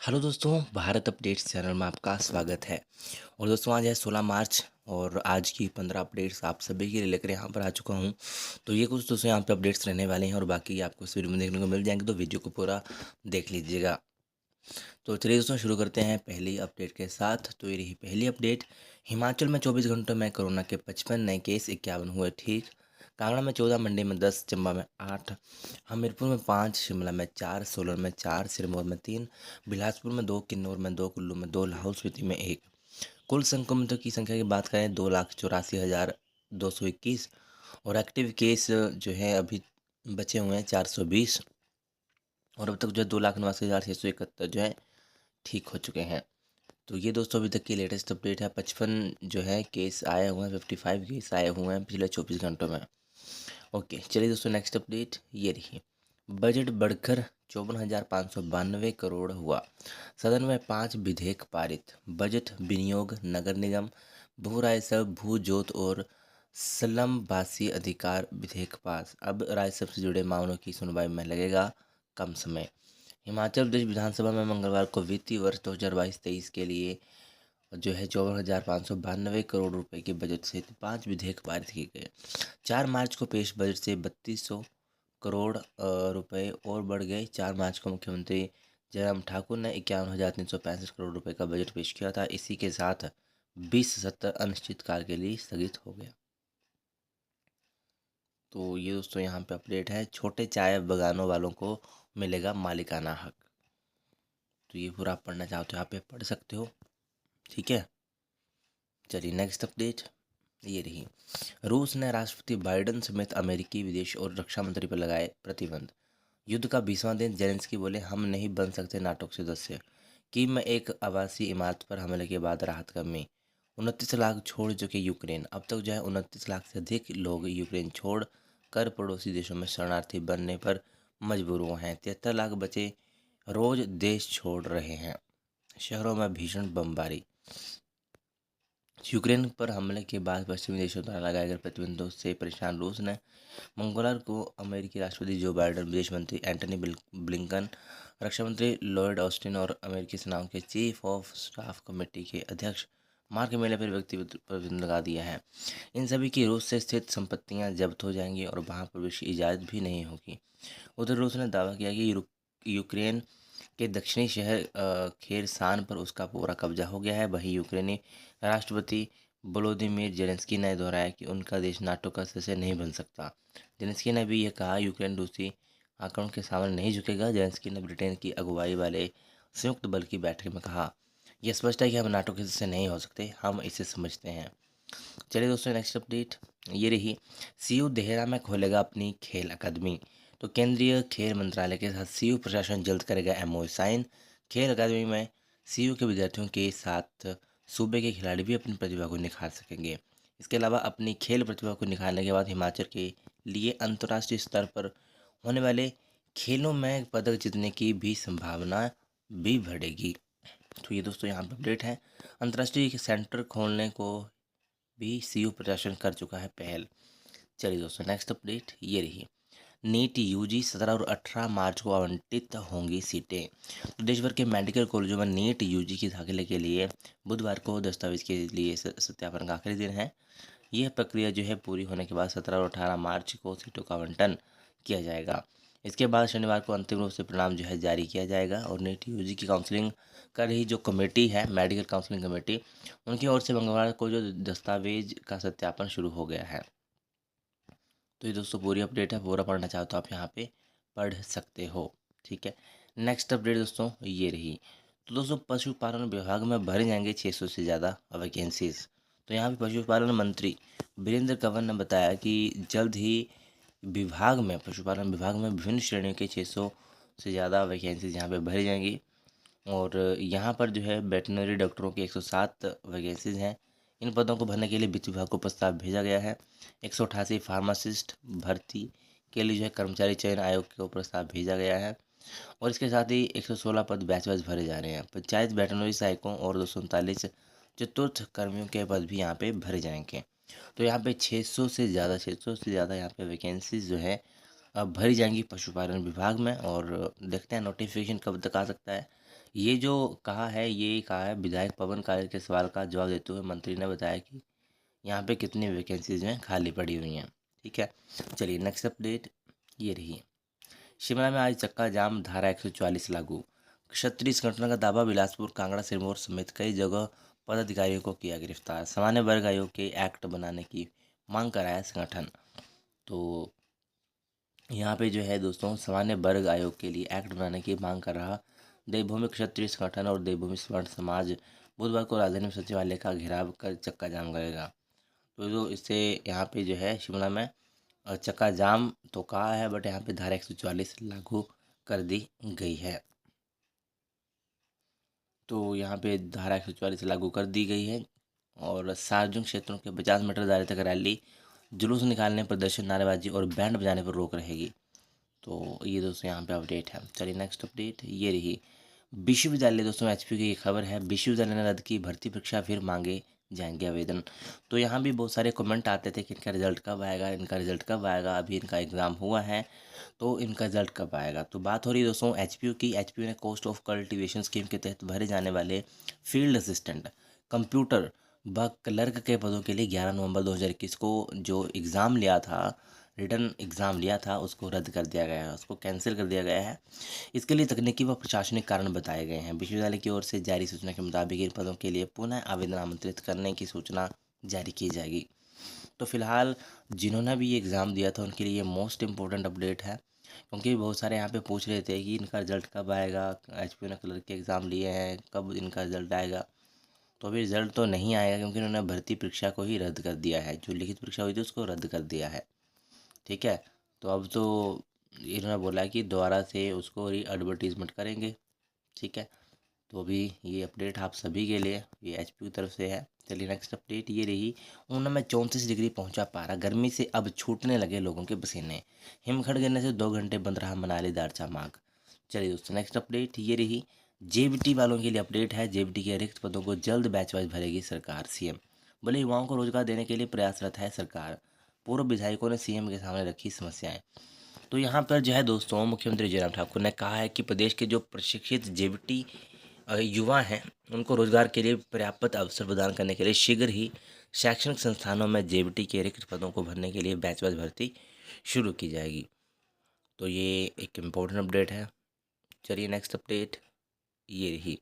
Hello दोस्तों, Bharat updates channel में आपका स्वागत है। और दोस्तों आज है 16 मार्च और आज की 15 अपडेट्स आप सभी के लिए लेकर यहाँ पर आ चुका हूँ। तो ये कुछ दोस्तों यहाँ पे अपडेट्स रहने वाले हैं और बाकी आपको इस वीडियो में देखने को मिल जाएंगे, तो वीडियो को पूरा देख लीजिएगा। तो चलिए दोस्तों शुरू करते हैं पहली अपडेट के साथ। तो ये रही पहली अपडेट। हिमाचल में 24 घंटों में कोरोना के 55 नए केस, 51 हुए ठीक। कांगड़ा में 14, मंडी में 10, चंबा में 8, हमीरपुर में 5, शिमला में 4, सोलन में 4, सिरमौर में 3, बिलासपुर में 2, किन्नौर में 2, कुल्लू में 2, लाहौल स्पीति में 1। कुल संक्रमितों की संख्या की बात करें 2,84,221 और एक्टिव केस जो है अभी बचे हुए हैं 420 और अब तक जो है 2,89,671 जो है ठीक हो चुके हैं। तो ये दोस्तों अभी तक की लेटेस्ट अपडेट है। 55 जो है केस आए हुए हैं, 55 केस आए हुए हैं पिछले 24 घंटों में। ओके चलिए दोस्तों नेक्स्ट अपडेट ये रही। बजट बढ़कर 54,592 करोड़ हुआ। सदन में 5 विधेयक पारित। बजट विनियोग, नगर निगम, भू राजस्व, भू जोत और स्लमवासी अधिकार विधेयक पास। अब राजस्व से जुड़े मामलों की सुनवाई में लगेगा कम समय। हिमाचल प्रदेश विधानसभा में मंगलवार को वित्तीय वर्ष 2022-23 के लिए जो है 54,592 करोड़ रुपए के बजट से 5 विधेयक पारित किए गए। 4 मार्च को पेश बजट से 3200 करोड़ रुपए और बढ़ गए। 4 मार्च को मुख्यमंत्री जयराम ठाकुर ने 51,365 करोड़ रुपए का बजट पेश किया था। इसी के साथ 20 सत्र अनिश्चितकाल के लिए स्थगित हो गया। तो ये दोस्तों यहाँ पे अपडेट है। छोटे चाय बागानों वालों को मिलेगा मालिकाना हक। तो ये पूरा आप पढ़ना चाहते हो यहाँ पे पढ़ सकते हो, ठीक है। चलिए नेक्स्ट अपडेट ये रही। रूस ने राष्ट्रपति बाइडेन समेत अमेरिकी विदेश और रक्षा मंत्री पर लगाए प्रतिबंध। युद्ध का 20वां दिन। जेलेंस्की बोले हम नहीं बन सकते नाटो के सदस्य। कीव में एक आवासीय इमारत पर हमले के बाद राहत कमी। 29 लाख छोड़ चुके यूक्रेन। अब तक जो है 29 लाख से अधिक लोग यूक्रेन छोड़ कर पड़ोसी देशों में शरणार्थी बनने पर मजबूर हुए हैं। 73 लाख बच्चे रोज देश छोड़ रहे हैं। शहरों में भीषण बमबारी। यूक्रेन पर हमले के बाद पश्चिमी देशों द्वारा लगाए गए प्रतिबंधों से परेशान रूस ने मंगलवार को अमेरिकी राष्ट्रपति जो बाइडेन, विदेश मंत्री एंटनी ब्लिंकन, रक्षा मंत्री लॉयड ऑस्टिन और अमेरिकी सेनाओं के चीफ ऑफ स्टाफ कमेटी के अध्यक्ष मार्क मिले पर व्यक्तिगत प्रतिबंध लगा दिया है। इन सभी की रूस से स्थित संपत्तियां जब्त हो जाएंगी और वहां प्रवेश की इजाज़त भी नहीं होगी। उधर रूस ने दावा किया कि यूक्रेन के दक्षिणी शहर खेरसान पर उसका पूरा कब्जा हो गया है। वहीं यूक्रेनी राष्ट्रपति वोलोदिमीर जेलेंस्की ने दोहराया कि उनका देश नाटो का सदस्य नहीं बन सकता। जेलेंस्की ने भी यह कहा यूक्रेन रूसी आक्रमण के सामने नहीं झुकेगा। जेलेंस्की ने ब्रिटेन की अगुवाई वाले संयुक्त बल की बैठक में कहा, यह स्पष्ट है कि हम नाटो के सदस्य नहीं हो सकते, हम इसे समझते हैं। चलिए दोस्तों नेक्स्ट अपडेट ये रही। सीयू देहरा में खोलेगा अपनी खेल अकादमी। तो केंद्रीय खेल मंत्रालय के साथ सीयू प्रशासन जल्द करेगा एमओयू साइन। खेल अकादमी में सीयू के विद्यार्थियों के साथ सूबे के खिलाड़ी भी अपनी प्रतिभा को निखार सकेंगे। इसके अलावा अपनी खेल प्रतिभा को निखारने के बाद हिमाचल के लिए अंतर्राष्ट्रीय स्तर पर होने वाले खेलों में पदक जीतने की भी संभावना भी बढ़ेगी। तो ये दोस्तों यहाँ पर अपडेट है। अंतर्राष्ट्रीय सेंटर खोलने को भी सीयू प्रशासन कर चुका है पहल। चलिए दोस्तों नेक्स्ट अपडेट ये रही। नीट यूजी 17 और 18 मार्च को आवंटित होंगी सीटें। तो देश भर के मेडिकल कॉलेजों में नीट यूजी के दाखिले के लिए बुधवार को दस्तावेज के लिए सत्यापन का आखिरी दिन है। यह प्रक्रिया जो है पूरी होने के बाद 17 और 18 मार्च को सीटों का आवंटन किया जाएगा। इसके बाद शनिवार को अंतिम रूप से परिणाम जो है जारी किया जाएगा और नीट यूजी की काउंसलिंग कर रही जो कमेटी है, मेडिकल काउंसलिंग कमेटी, उनकी ओर से मंगलवार को जो दस्तावेज का सत्यापन शुरू हो गया है। तो ये दोस्तों पूरी अपडेट है, पूरा पढ़ना चाहो तो आप यहाँ पे पढ़ सकते हो, ठीक है। नेक्स्ट अपडेट दोस्तों ये रही। तो दोस्तों पशुपालन विभाग में भरे जाएंगे 600 से ज़्यादा वैकेंसीज। तो यहाँ पे पशुपालन मंत्री वीरेंद्र कंवर ने बताया कि जल्द ही पशुपालन विभाग में विभिन्न श्रेणियों के 600 से ज़्यादा वैकेंसीज यहाँ पे भरी जाएंगी। और यहाँ पर जो है वेटनरी डॉक्टरों की 107 वैकेंसीज हैं। इन पदों को भरने के लिए वित्त विभाग को प्रस्ताव भेजा गया है। 188 फार्मासिस्ट भर्ती के लिए जो है कर्मचारी चयन आयोग को प्रस्ताव भेजा गया है और इसके साथ ही 116 पद बैच बैच भरे जा रहे हैं। पंचायत वेटनरी सहायकों और 239 चतुर्थ कर्मियों के पद भी यहाँ पे भरे जाएंगे। तो यहाँ पे 600 से ज़्यादा यहाँ पे वैकेंसीज जो है अब भरी जाएंगी पशुपालन विभाग में। और देखते हैं नोटिफिकेशन कब तक आ सकता है। ये जो कहा है, ये कहा है विधायक पवन काजल के सवाल का जवाब देते हुए मंत्री ने बताया कि यहाँ पे कितनी वैकेंसीज हैं खाली पड़ी हुई हैं। ठीक है, चलिए नेक्स्ट अपडेट ये रही। शिमला में आज चक्का जाम, धारा 144 लागू। क्षत्रिय संगठन का दावा, बिलासपुर, कांगड़ा, सिरमौर समेत कई जगह पदाधिकारियों को किया गिरफ्तार। सामान्य वर्ग आयोग के एक्ट बनाने की मांग कराया संगठन। तो यहाँ पे जो है दोस्तों, सामान्य वर्ग आयोग के लिए एक्ट बनाने की मांग कर रहा देवभूमि क्षत्रिय संगठन और देवभूमि स्वर्ण समाज बुधवार को राजधानी सचिवालय का घेराव कर चक्का जाम करेगा। तो जो इससे यहाँ पे जो है शिमला में चक्का जाम तो कहा है, बट यहाँ पे धारा 144 लागू कर दी गई है। तो यहाँ पे धारा 144 लागू कर दी गई है। और सार्वजनिक क्षेत्रों के 50 मीटर दायरे तक रैली, जुलूस निकालने, प्रदर्शन, नारेबाजी और बैंड बजाने पर रोक रहेगी। तो ये दोस्तों यहाँ पे अपडेट है। चलिए नेक्स्ट अपडेट ये रही। विश्वविद्यालय दोस्तों एचपी की ये खबर है, विश्वविद्यालय ने रद्द की भर्ती परीक्षा, फिर मांगे जाएंगे आवेदन। तो यहाँ भी बहुत सारे कमेंट आते थे कि इनका रिजल्ट कब आएगा, इनका रिजल्ट कब आएगा। अभी इनका एग्ज़ाम हुआ है तो इनका रिजल्ट कब आएगा। तो बात हो रही है दोस्तों एचपीयू की। एचपीयू ने कॉस्ट ऑफ कल्टीवेशन स्कीम के तहत भरे जाने वाले फील्ड असिस्टेंट, कंप्यूटर व क्लर्क के पदों के लिए 11 नवंबर 2021 को जो एग्ज़ाम लिया था, रिटर्न एग्ज़ाम लिया था, उसको रद्द कर दिया गया है, उसको कैंसिल कर दिया गया है। इसके लिए तकनीकी व प्रशासनिक कारण बताए गए हैं। विश्वविद्यालय की ओर से जारी सूचना के मुताबिक इन पदों के लिए पुनः आवेदन आमंत्रित करने की सूचना जारी की जाएगी। तो फिलहाल जिन्होंने भी ये एग्ज़ाम दिया था उनके लिए ये मोस्ट इम्पोर्टेंट अपडेट है, क्योंकि बहुत सारे यहाँ पे पूछ रहे थे कि इनका रिजल्ट कब आएगा, एचपीयू ने क्लर्क के एग्ज़ाम लिए हैं, कब इनका रिजल्ट आएगा। तो अभी रिजल्ट तो नहीं आएगा, क्योंकि उन्होंने भर्ती परीक्षा को ही रद्द कर दिया है। जो लिखित परीक्षा हुई थी उसको रद्द कर दिया है। ठीक है, तो अब तो इन्होंने बोला है कि दोबारा से उसको री एडवर्टीजमेंट करेंगे। ठीक है, तो अभी ये अपडेट आप सभी के लिए ये एचपी की तरफ से है। चलिए नेक्स्ट अपडेट ये रही। ऊना में 34 डिग्री पहुंचा पारा, गर्मी से अब छूटने लगे लोगों के पसीने। हिमखंड गिरने से 2 घंटे बंद रहा मनाली दारचा मार्ग। चलिए दोस्तों नेक्स्ट अपडेट ये रही। जेबीटी वालों के लिए अपडेट है। जेबीटी के रिक्त पदों को जल्द बैच वाइज भरेगी सरकार, सीएम बोले। युवाओं को रोजगार देने के लिए प्रयासरत है सरकार। पूर्व विधायकों ने सीएम के सामने रखी समस्याएं। तो यहाँ पर जो है दोस्तों, मुख्यमंत्री जयराम ठाकुर ने कहा है कि प्रदेश के जो प्रशिक्षित जेबीटी युवा हैं उनको रोजगार के लिए पर्याप्त अवसर प्रदान करने के लिए शीघ्र ही शैक्षणिक संस्थानों में जेबीटी के रिक्त पदों को भरने के लिए बैच वाइज भर्ती शुरू की जाएगी। तो ये एक इम्पोर्टेंट अपडेट है। चलिए नेक्स्ट अपडेट ये रही।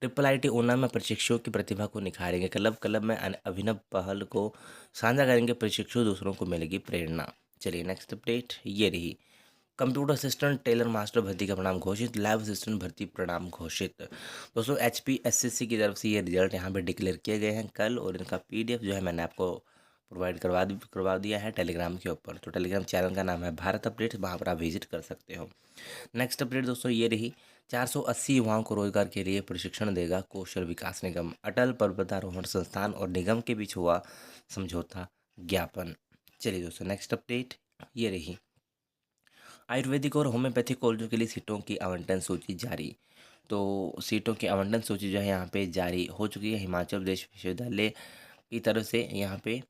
ट्रिपल आईटी ऊना में प्रशिक्षुओं की प्रतिभा को निखारेंगे, क्लब क्लब में अभिनव पहल को साझा करेंगे प्रशिक्षु, दूसरों को मिलेगी प्रेरणा। चलिए नेक्स्ट अपडेट ये रही। कंप्यूटर असिस्टेंट टेलर मास्टर भर्ती का परिणाम घोषित, लैब असिस्टेंट भर्ती परिणाम घोषित। दोस्तों एचपीएससीसी की तरफ से ये रिजल्ट यहाँ पे डिक्लेयर किए गए हैं कल, और इनका पीडीएफ जो है मैंने आपको प्रोवाइड करवा दिया है टेलीग्राम के ऊपर। तो टेलीग्राम चैनल का नाम है भारत अपडेट्स, वहाँ पर आप विजिट कर सकते हो। नेक्स्ट अपडेट दोस्तों ये रही। 480 युवाओं को रोजगार के लिए प्रशिक्षण देगा कौशल विकास निगम, अटल पर्वतारोहण संस्थान और निगम के बीच हुआ समझौता ज्ञापन। चलिए दोस्तों नेक्स्ट अपडेट ये रही। आयुर्वेदिक और होम्योपैथिक कॉलेजों के लिए सीटों की आवंटन सूची जारी। तो सीटों की आवंटन सूची जो है यहाँ पे जारी हो चुकी है। हिमाचल प्रदेश विश्वविद्यालय की तरफ से यहाँ पे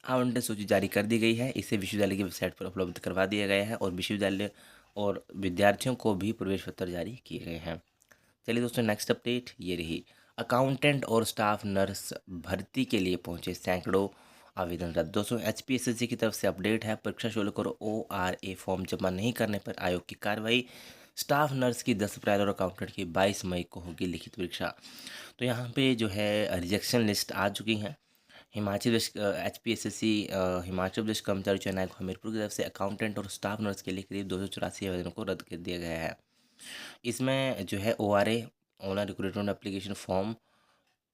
आवंटन सूची जारी कर दी गई है। इसे विश्वविद्यालय की वेबसाइट पर उपलब्ध करवा दिया गया है, और विश्वविद्यालय और विद्यार्थियों को भी प्रवेश पत्र जारी किए गए हैं। चलिए दोस्तों नेक्स्ट अपडेट ये रही। अकाउंटेंट और स्टाफ नर्स भर्ती के लिए पहुंचे सैकड़ों आवेदन रद्द। दोस्तों एचपीएससी की तरफ से अपडेट है। परीक्षा शुल्क और ओआरए फॉर्म जमा नहीं करने पर आयोग की कार्रवाई। स्टाफ नर्स की 10 अप्रैल और अकाउंटेंट की 22 मई को होगी लिखित परीक्षा। तो यहाँ पे जो है रिजेक्शन लिस्ट आ चुकी हैं। हिमाचल प्रदेश एचपीएससी हिमाचल प्रदेश कर्मचारी चयन आयोग हमीरपुर की तरफ से अकाउंटेंट और स्टाफ नर्स के लिए करीब 284 आवेदनों को रद्द कर दिया गया है। इसमें जो है ओआरए ऑनलाइन रिक्रूटमेंट एप्लीकेशन फॉर्म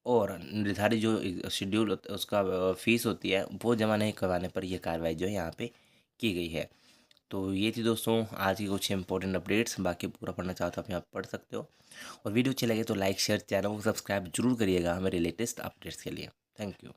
और निर्धारित जो शेड्यूल उसका फीस होती है वो जमा नहीं करवाने पर यह कार्रवाई जो है यहाँ पे की गई है। तो ये थी दोस्तों आज की कुछ इंपॉर्टेंट अपडेट्स। बाकी पूरा पढ़ना चाहो तो आप यहाँ पढ़ सकते हो, और वीडियो अच्छी लगे तो लाइक शेयर, चैनल को सब्सक्राइब जरूर करिएगा हमारे लेटेस्ट अपडेट्स के लिए। Thank you.